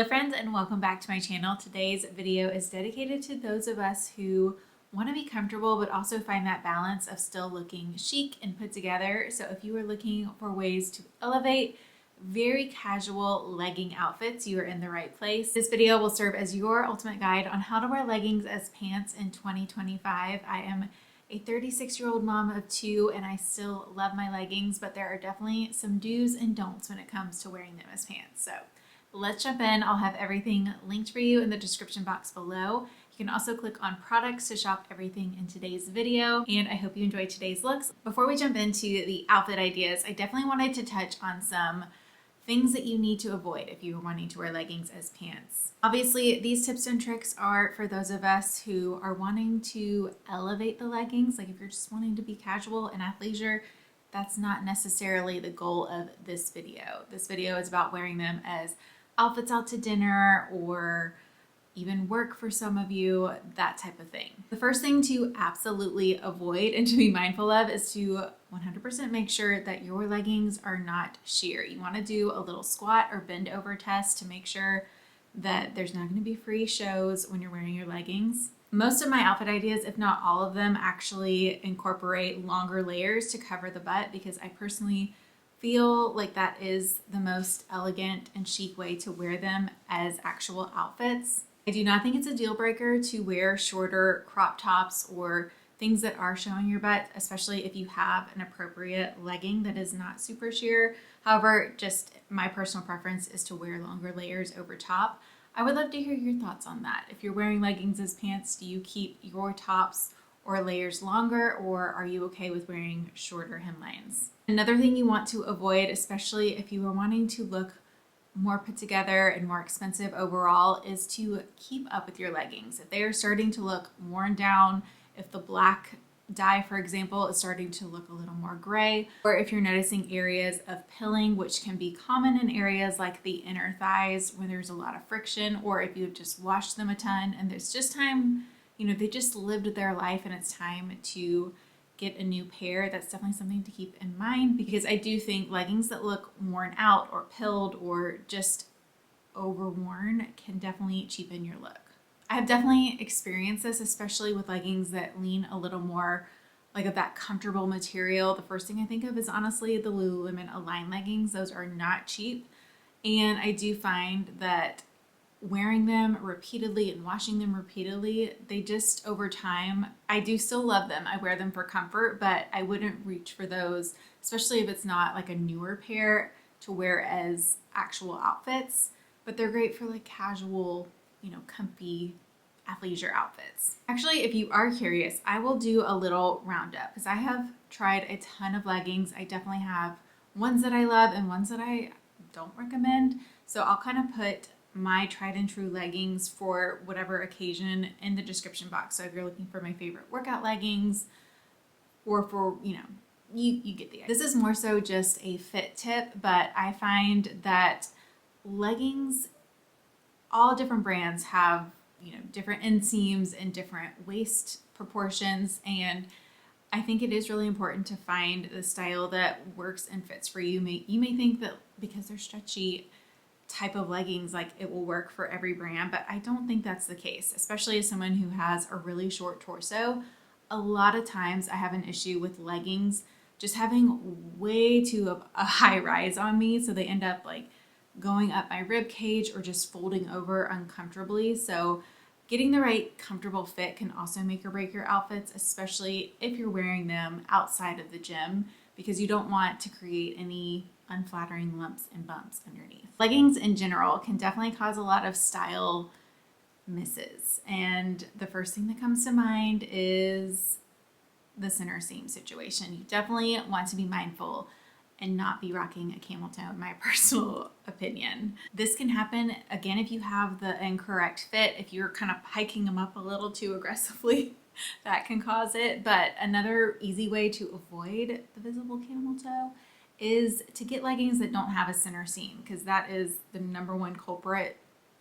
Hello friends and welcome back to my channel. Today's video is dedicated to those of us who want to be comfortable but also find that balance of still looking chic and put together. So if you are looking for ways to elevate very casual legging outfits, you are in the right place. This video will serve as your ultimate guide on how to wear leggings as pants in 2025. I am a 36-year-old mom of two and I still love my leggings, but there are definitely some do's and don'ts when it comes to wearing them as pants. So let's jump in. I'll have everything linked for you in the description box below. You can also click on products to shop everything in today's video, and I hope you enjoyed today's looks. Before we jump into the outfit ideas, I definitely wanted to touch on some things that you need to avoid if you are wanting to wear leggings as pants. Obviously, these tips and tricks are for those of us who are wanting to elevate the leggings. Like if you're just wanting to be casual and athleisure, that's not necessarily the goal of this video. This video is about wearing them as outfits out to dinner or even work for some of you, that type of thing. The first thing to absolutely avoid and to be mindful of is to 100% make sure that your leggings are not sheer. You want to do a little squat or bend over test to make sure that there's not going to be free shows when you're wearing your leggings. Most of my outfit ideas, if not all of them, actually incorporate longer layers to cover the butt because I personally feel like that is the most elegant and chic way to wear them as actual outfits. I do not think it's a deal breaker to wear shorter crop tops or things that are showing your butt, especially if you have an appropriate legging that is not super sheer. However, just my personal preference is to wear longer layers over top. I would love to hear your thoughts on that. If you're wearing leggings as pants, do you keep your tops or layers longer, or are you okay with wearing shorter hemlines? Another thing you want to avoid, especially if you are wanting to look more put together and more expensive overall, is to keep up with your leggings. If they are starting to look worn down, if the black dye, for example, is starting to look a little more gray, or if you're noticing areas of pilling, which can be common in areas like the inner thighs where there's a lot of friction, or if you've just washed them a ton and there's just time, they just lived their life and it's time to get a new pair, that's definitely something to keep in mind because I do think leggings that look worn out or pilled or just overworn can definitely cheapen your look. I have definitely experienced this, especially with leggings that lean a little more like of that comfortable material. The first thing I think of is honestly the Lululemon Align leggings. Those are not cheap, and I do find that wearing them repeatedly and washing them repeatedly, they just over time, I do still love them. I wear them for comfort, but I wouldn't reach for those, especially if it's not like a newer pair to wear as actual outfits, but they're great for like casual, comfy athleisure outfits. Actually, if you are curious, I will do a little roundup because I have tried a ton of leggings. I definitely have ones that I love and ones that I don't recommend. So I'll kind of put my tried and true leggings for whatever occasion in the description box. So if you're looking for my favorite workout leggings or for, you get the idea. This is more so just a fit tip, but I find that leggings, all different brands have, different inseams and different waist proportions. And I think it is really important to find the style that works and fits for you. You may think that because they're stretchy type of leggings, like it will work for every brand, but I don't think that's the case, especially as someone who has a really short torso. A lot of times I have an issue with leggings just having way too a high rise on me, so they end up like going up my rib cage or just folding over uncomfortably. So getting the right comfortable fit can also make or break your outfits, especially if you're wearing them outside of the gym, because you don't want to create any unflattering lumps and bumps underneath. Leggings in general can definitely cause a lot of style misses. And the first thing that comes to mind is the center seam situation. You definitely want to be mindful and not be rocking a camel toe, in my personal opinion. This can happen, again, if you have the incorrect fit, if you're kind of hiking them up a little too aggressively, that can cause it. But another easy way to avoid the visible camel toe is to get leggings that don't have a center seam, because that is the number one culprit.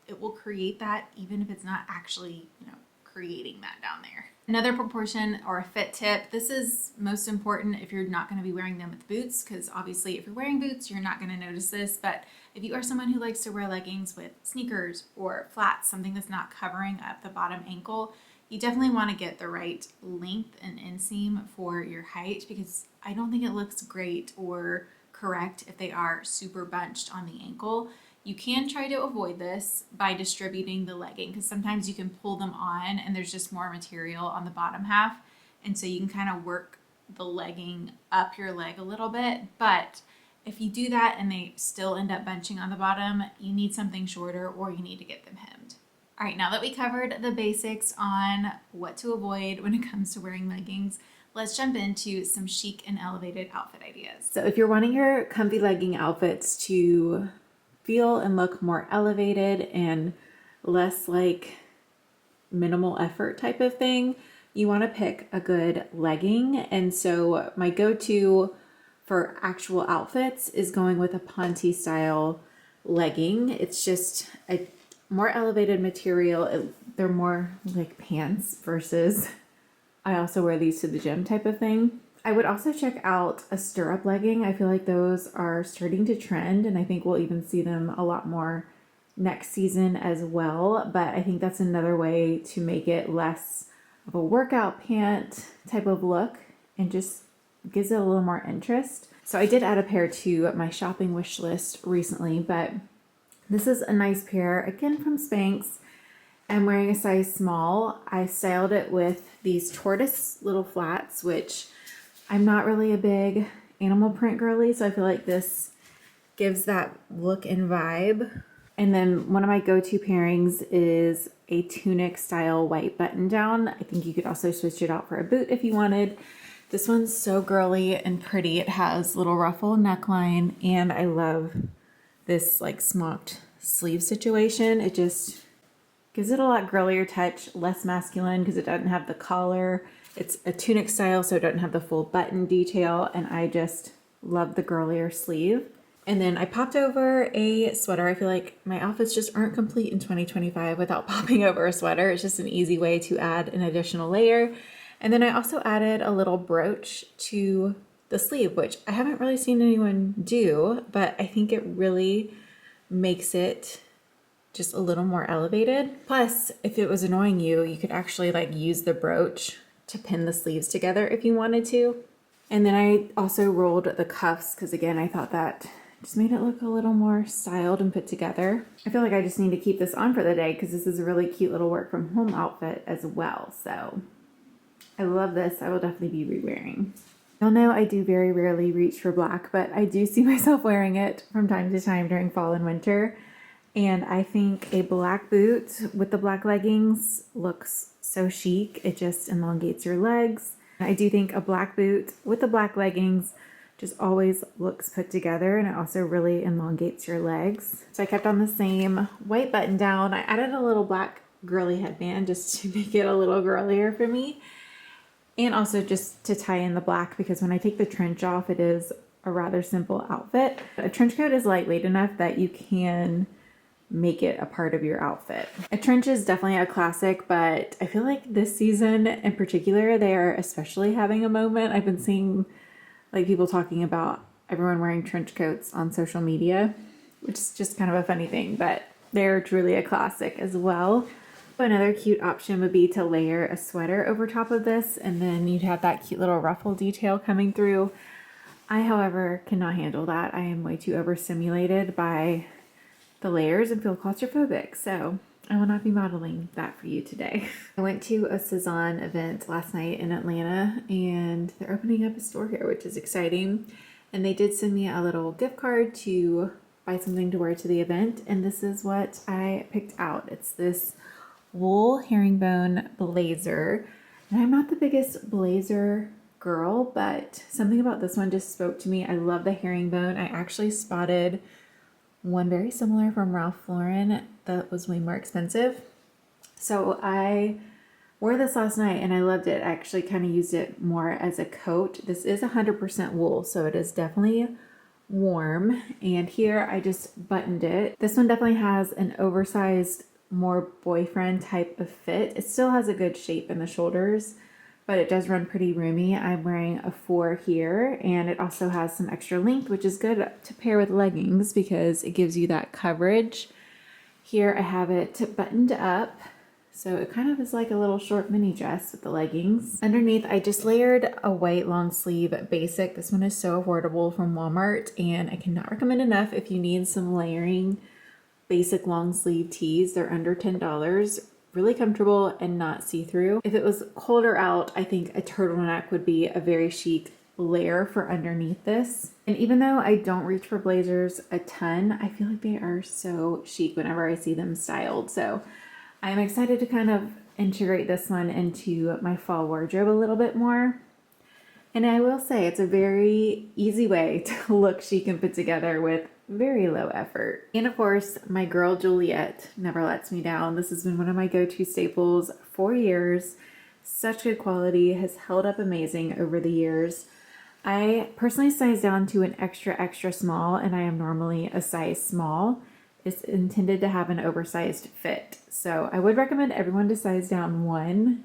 It will create that even if it's not actually, creating that down there. Another proportion or a fit tip, this is most important if you're not going to be wearing them with boots, because obviously if you're wearing boots, you're not going to notice this. But if you are someone who likes to wear leggings with sneakers or flats, something that's not covering up the bottom ankle, you definitely want to get the right length and inseam for your height, because I don't think it looks great or correct if they are super bunched on the ankle. You can try to avoid this by distributing the legging, because sometimes you can pull them on and there's just more material on the bottom half. And so you can kind of work the legging up your leg a little bit. But if you do that and they still end up bunching on the bottom, you need something shorter or you need to get them hemmed. All right, now that we covered the basics on what to avoid when it comes to wearing leggings, let's jump into some chic and elevated outfit ideas. So if you're wanting your comfy legging outfits to feel and look more elevated and less like minimal effort type of thing, you want to pick a good legging. And so my go-to for actual outfits is going with a ponte style legging. It's just a more elevated material. They're more like pants versus I also wear these to the gym type of thing. I would also check out a stirrup legging. I feel like those are starting to trend, and I think we'll even see them a lot more next season as well. But I think that's another way to make it less of a workout pant type of look and just gives it a little more interest. So I did add a pair to my shopping wish list recently, but this is a nice pair, again from Spanx. I'm wearing a size small. I styled it with these tortoise little flats, which I'm not really a big animal print girly, so I feel like this gives that look and vibe. And then one of my go-to pairings is a tunic style white button down. I think you could also switch it out for a boot if you wanted. This one's so girly and pretty. It has little ruffle neckline, and I love this like smocked sleeve situation. It just gives it a lot girlier touch, less masculine because it doesn't have the collar. It's a tunic style, so it doesn't have the full button detail, and I just love the girlier sleeve. And then I popped over a sweater. I feel like my outfits just aren't complete in 2025 without popping over a sweater. It's just an easy way to add an additional layer. And then I also added a little brooch to the sleeve, which I haven't really seen anyone do, but I think it really makes it just a little more elevated. Plus, if it was annoying you, you could actually like use the brooch to pin the sleeves together if you wanted to. And then I also rolled the cuffs because again, I thought that just made it look a little more styled and put together. I feel like I just need to keep this on for the day because this is a really cute little work from home outfit as well. So I love this. I will definitely be re-wearing. You'll know I do very rarely reach for black, but I do see myself wearing it from time to time during fall and winter. And I think a black boot with the black leggings looks so chic. It just elongates your legs. I do think a black boot with the black leggings just always looks put together, and it also really elongates your legs. So I kept on the same white button down. I added a little black girly headband just to make it a little girlier for me. And also just to tie in the black because when I take the trench off, it is a rather simple outfit. A trench coat is lightweight enough that you can make it a part of your outfit. A trench is definitely a classic, but I feel like this season in particular, they are especially having a moment. I've been seeing like people talking about everyone wearing trench coats on social media, which is just kind of a funny thing, but they're truly a classic as well. Another cute option would be to layer a sweater over top of this, and then you'd have that cute little ruffle detail coming through. I, however, cannot handle that. I am way too overstimulated by the layers and feel claustrophobic, so I will not be modeling that for you today. I went to a Cezanne event last night in Atlanta, and they're opening up a store here, which is exciting. And they did send me a little gift card to buy something to wear to the event, and this is what I picked out. It's this wool herringbone blazer, and I'm not the biggest blazer girl, but something about this one just spoke to me. I love the herringbone. I actually spotted one very similar from Ralph Lauren that was way more expensive, so I wore this last night and I loved it. I actually kind of used it more as a coat. This is 100% wool, so it is definitely warm, and here I just buttoned it. This one definitely has an oversized more boyfriend type of fit. It still has a good shape in the shoulders, but it does run pretty roomy. I'm wearing a 4 here, and it also has some extra length, which is good to pair with leggings because it gives you that coverage. Here I have it buttoned up, so it kind of is like a little short mini dress with the leggings. Underneath, I just layered a white long sleeve basic. This one is so affordable from Walmart, and I cannot recommend enough if you need some layering basic long sleeve tees. They're under $10. Really comfortable and not see-through. If it was colder out, I think a turtleneck would be a very chic layer for underneath this. And even though I don't reach for blazers a ton, I feel like they are so chic whenever I see them styled. So I'm excited to kind of integrate this one into my fall wardrobe a little bit more. And I will say it's a very easy way to look chic and put together with very low effort. And of course, my girl Juliet never lets me down. This has been one of my go-to staples for years. Such good quality, has held up amazing over the years. I personally size down to an extra small, and I am normally a size small. It's intended to have an oversized fit. So I would recommend everyone to size down 1.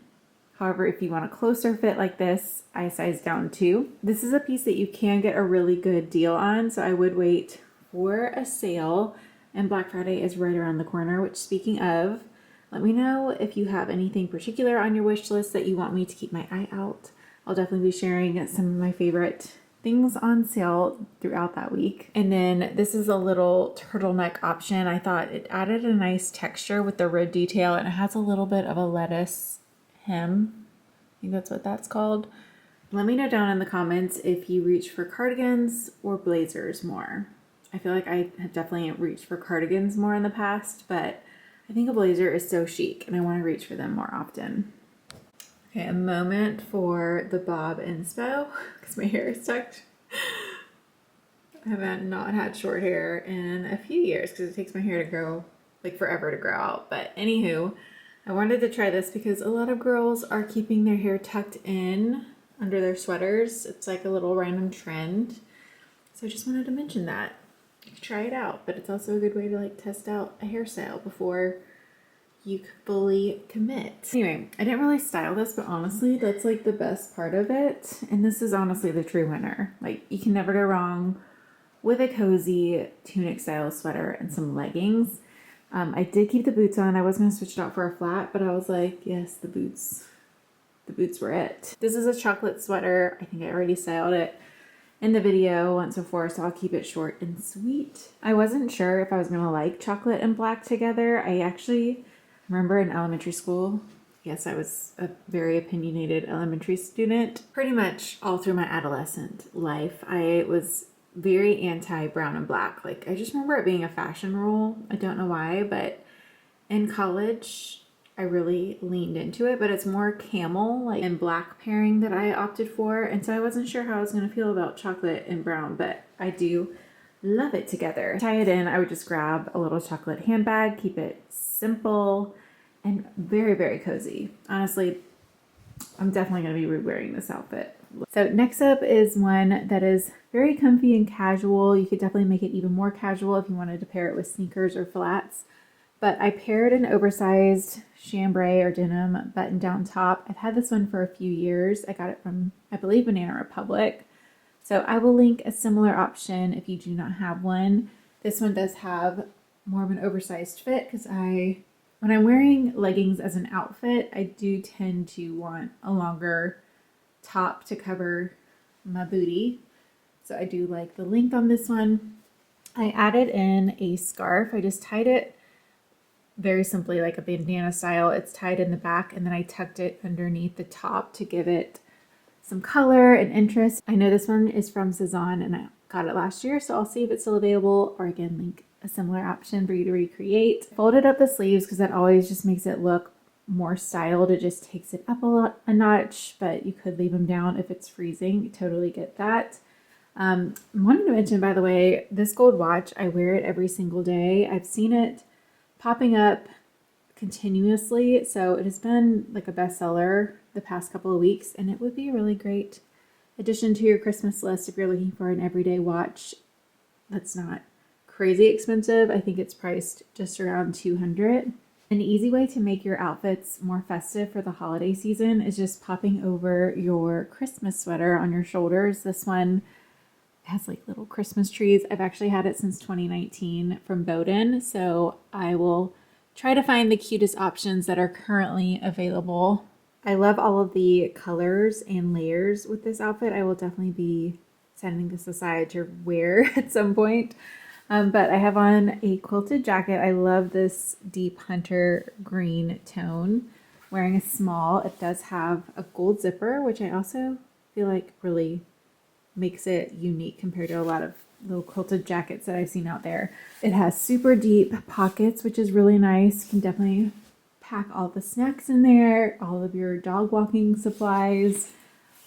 However, if you want a closer fit like this, I size down 2. This is a piece that you can get a really good deal on, so I would wait for a sale, and Black Friday is right around the corner, which, speaking of, let me know if you have anything particular on your wish list that you want me to keep my eye out. I'll definitely be sharing some of my favorite things on sale throughout that week. And then this is a little turtleneck option. I thought it added a nice texture with the rib detail, and it has a little bit of a lettuce hem. I think that's what that's called. Let me know down in the comments if you reach for cardigans or blazers more. I feel like I have definitely reached for cardigans more in the past, but I think a blazer is so chic and I want to reach for them more often. Okay, a moment for the bob inspo because my hair is tucked. I haven't not had short hair in a few years because it takes my hair to grow, like forever to grow out. But anywho, I wanted to try this because a lot of girls are keeping their hair tucked in under their sweaters. It's like a little random trend. So I just wanted to mention that. You can try it out, but it's also a good way to like test out a hairstyle before you fully commit. Anyway, I didn't really style this, but honestly, that's like the best part of it. And this is honestly the true winner. Like, you can never go wrong with a cozy tunic style sweater and some leggings. I did keep the boots on. I was going to switch it out for a flat, but I was like, yes, the boots were it. This is a chocolate sweater. I think I already styled it in the video once before, so I'll keep it short and sweet. I wasn't sure if I was going to like chocolate and black together. I actually remember in elementary school, yes, I was a very opinionated elementary student. Pretty much all through my adolescent life, I was very anti brown and black. Like, I just remember it being a fashion rule. I don't know why, but in college, I really leaned into it, but it's more camel like and black pairing that I opted for. And so I wasn't sure how I was going to feel about chocolate and brown, but I do love it together. To tie it in, I would just grab a little chocolate handbag, keep it simple and very, very cozy. Honestly, I'm definitely going to be wearing this outfit. So next up is one that is very comfy and casual. You could definitely make it even more casual if you wanted to pair it with sneakers or flats. But I paired an oversized chambray or denim button down top. I've had this one for a few years. I got it from, I believe, Banana Republic. So I will link a similar option if you do not have one. This one does have more of an oversized fit because when I'm wearing leggings as an outfit, I do tend to want a longer top to cover my booty. So I do like the length on this one. I added in a scarf. I just tied it very simply like a bandana style. It's tied in the back and then I tucked it underneath the top to give it some color and interest. I know this one is from Cezanne and I got it last year, so I'll see if it's still available or again link a similar option for you to recreate. Folded up the sleeves because that always just makes it look more styled. It just takes it up a notch, but you could leave them down if it's freezing. Totally get that. Wanted to mention, by the way, this gold watch, I wear it every single day. I've seen it popping up continuously, so it has been like a bestseller the past couple of weeks, and it would be a really great addition to your Christmas list if you're looking for an everyday watch that's not crazy expensive. I think it's priced just around $200. An easy way to make your outfits more festive for the holiday season is just popping over your Christmas sweater on your shoulders. This one has like little Christmas trees. I've actually had it since 2019 from Bowden, so I will try to find the cutest options that are currently available. I love all of the colors and layers with this outfit. I will definitely be setting this aside to wear at some point. But I have on a quilted jacket. I love this deep hunter green tone. Wearing a small, it does have a gold zipper, which I also feel like really makes it unique compared to a lot of little quilted jackets that I've seen out there. It has super deep pockets, which is really nice. You can definitely pack all the snacks in there, all of your dog walking supplies,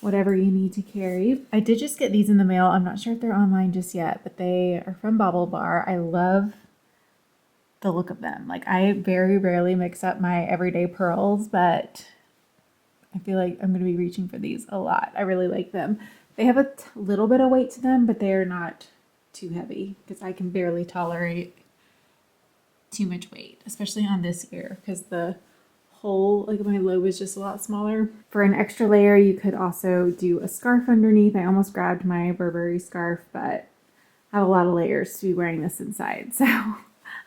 whatever you need to carry. I did just get these in the mail. I'm not sure if they're online just yet, but they are from Bobble Bar. I love the look of them. Like, I very rarely mix up my everyday pearls, but I feel like I'm going to be reaching for these a lot. I really like them. They have a little bit of weight to them, but they are not too heavy because I can barely tolerate too much weight, especially on this ear because the hole, like my lobe, is just a lot smaller. For an extra layer, you could also do a scarf underneath. I almost grabbed my Burberry scarf, but I have a lot of layers to be wearing this inside. So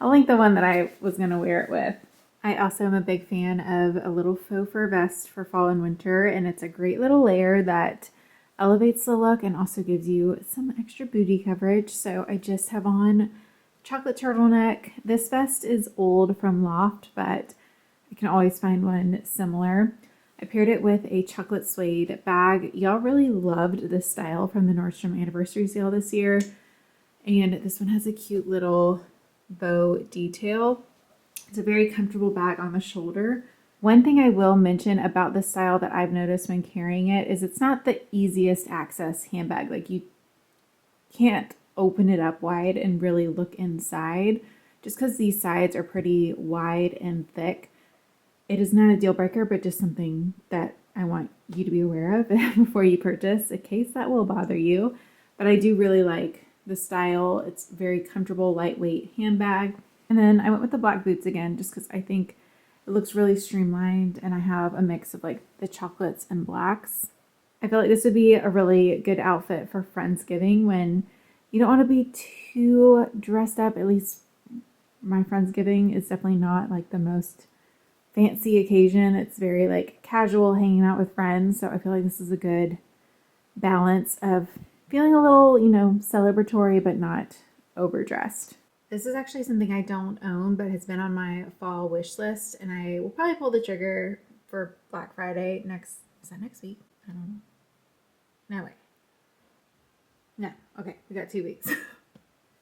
I'll link the one that I was going to wear it with. I also am a big fan of a little faux fur vest for fall and winter, and it's a great little layer that elevates the look and also gives you some extra booty coverage. So I just have on chocolate turtleneck. This vest is old from Loft, but I can always find one similar. I paired it with a chocolate suede bag. Y'all really loved this style from the Nordstrom anniversary sale this year. And this one has a cute little bow detail. It's a very comfortable bag on the shoulder. One thing I will mention about this style that I've noticed when carrying it is it's not the easiest access handbag. Like, you can't open it up wide and really look inside just because these sides are pretty wide and thick. It is not a deal breaker, but just something that I want you to be aware of before you purchase, in case that will bother you. But I do really like the style. It's very comfortable, lightweight handbag. And then I went with the black boots again, just because I think it looks really streamlined, and I have a mix of like the chocolates and blacks. I feel like this would be a really good outfit for Friendsgiving when you don't want to be too dressed up. At least my Friendsgiving is definitely not like the most fancy occasion. It's very like casual, hanging out with friends. So I feel like this is a good balance of feeling a little, celebratory, but not overdressed. This is actually something I don't own, but has been on my fall wish list, and I will probably pull the trigger for Black Friday is that next week? I don't know. No, wait. No, okay, we got 2 weeks.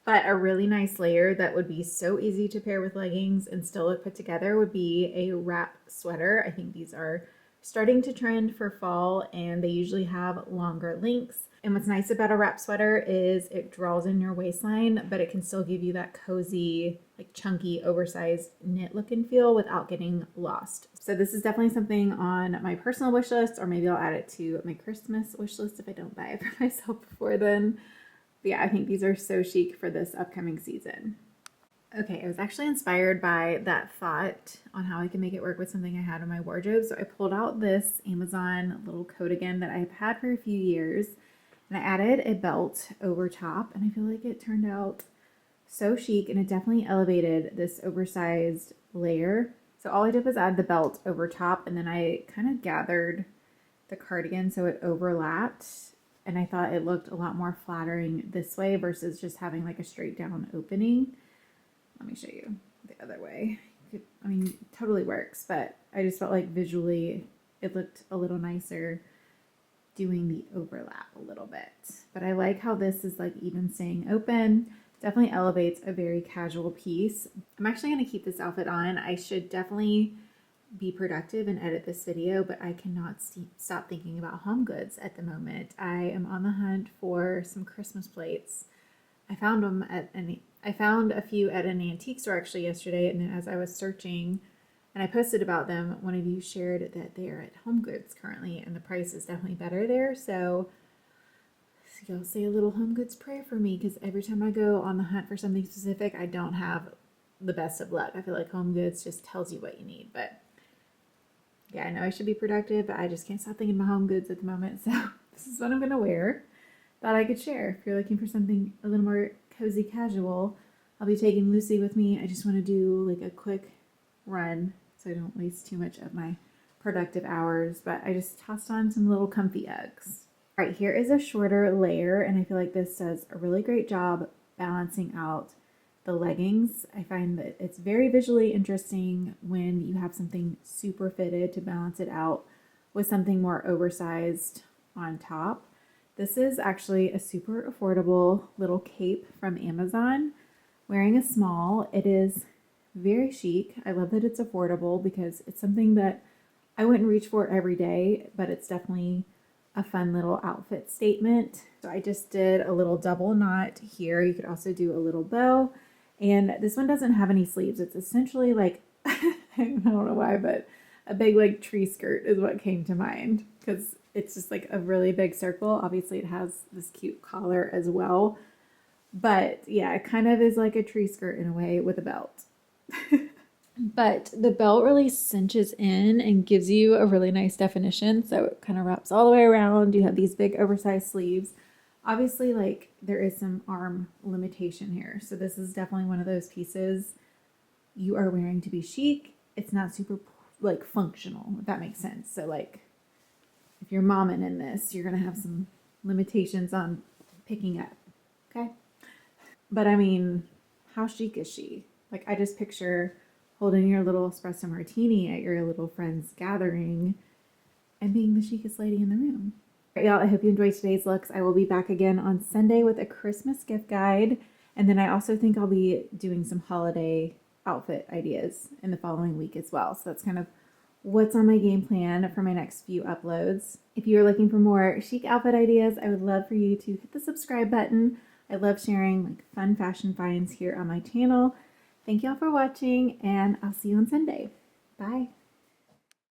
But a really nice layer that would be so easy to pair with leggings and still look put together would be a wrap sweater. I think these are starting to trend for fall, and they usually have longer lengths. And what's nice about a wrap sweater is it draws in your waistline, but it can still give you that cozy, like chunky, oversized knit look and feel without getting lost. So this is definitely something on my personal wish list, or maybe I'll add it to my Christmas wish list if I don't buy it for myself before then. But yeah, I think these are so chic for this upcoming season. Okay, I was actually inspired by that thought on how I can make it work with something I had in my wardrobe. So I pulled out this Amazon little Cardigan that I've had for a few years, and I added a belt over top, and I feel like it turned out so chic, and it definitely elevated this oversized layer. So all I did was add the belt over top, and then I kind of gathered the cardigan so it overlapped, and I thought it looked a lot more flattering this way versus just having like a straight down opening. Let me show you the other way. It totally works, but I just felt like visually it looked a little nicer doing the overlap a little bit. But I like how this is like even staying open. Definitely elevates a very casual piece. I'm actually going to keep this outfit on. I should definitely be productive and edit this video, but I cannot stop thinking about home goods at the moment. I am on the hunt for some Christmas plates. I found a few at an antique store actually yesterday, and as I was searching and I posted about them, one of you shared that they are at Home Goods currently, and the price is definitely better there. So y'all say a little Home Goods prayer for me, because every time I go on the hunt for something specific, I don't have the best of luck. I feel like Home Goods just tells you what you need. But yeah, I know I should be productive, but I just can't stop thinking about Home Goods at the moment. So this is what I'm going to wear. Thought I could share. If you're looking for something a little more cozy casual, I'll be taking Lucy with me. I just want to do like a quick run so I don't waste too much of my productive hours. But I just tossed on some little comfy Uggs. All right, here is a shorter layer, and I feel like this does a really great job balancing out the leggings. I find that it's very visually interesting when you have something super fitted to balance it out with something more oversized on top. This is actually a super affordable little cape from Amazon. Wearing a small, it is very chic. I love that it's affordable because it's something that I wouldn't reach for every day, but it's definitely a fun little outfit statement. So I just did a little double knot here. You could also do a little bow. And this one doesn't have any sleeves. It's essentially like, I don't know why, but a big like tree skirt is what came to mind because it's just like a really big circle. Obviously it has this cute collar as well. But yeah, it kind of is like a tree skirt in a way with a belt. But the belt really cinches in and gives you a really nice definition. So it kind of wraps all the way around. You have these big oversized sleeves. Obviously, like there is some arm limitation here. So this is definitely one of those pieces you are wearing to be chic. It's not super like functional, if that makes sense. So like if you're momming in this, you're going to have some limitations on picking up. Okay. But I mean, how chic is she? Like I just picture holding your little espresso martini at your little friend's gathering and being the chicest lady in the room. All right, y'all, I hope you enjoyed today's looks. I will be back again on Sunday with a Christmas gift guide. And then I also think I'll be doing some holiday outfit ideas in the following week as well. So that's kind of what's on my game plan for my next few uploads. If you're looking for more chic outfit ideas, I would love for you to hit the subscribe button. I love sharing like fun fashion finds here on my channel. Thank y'all for watching, and I'll see you on Sunday. Bye.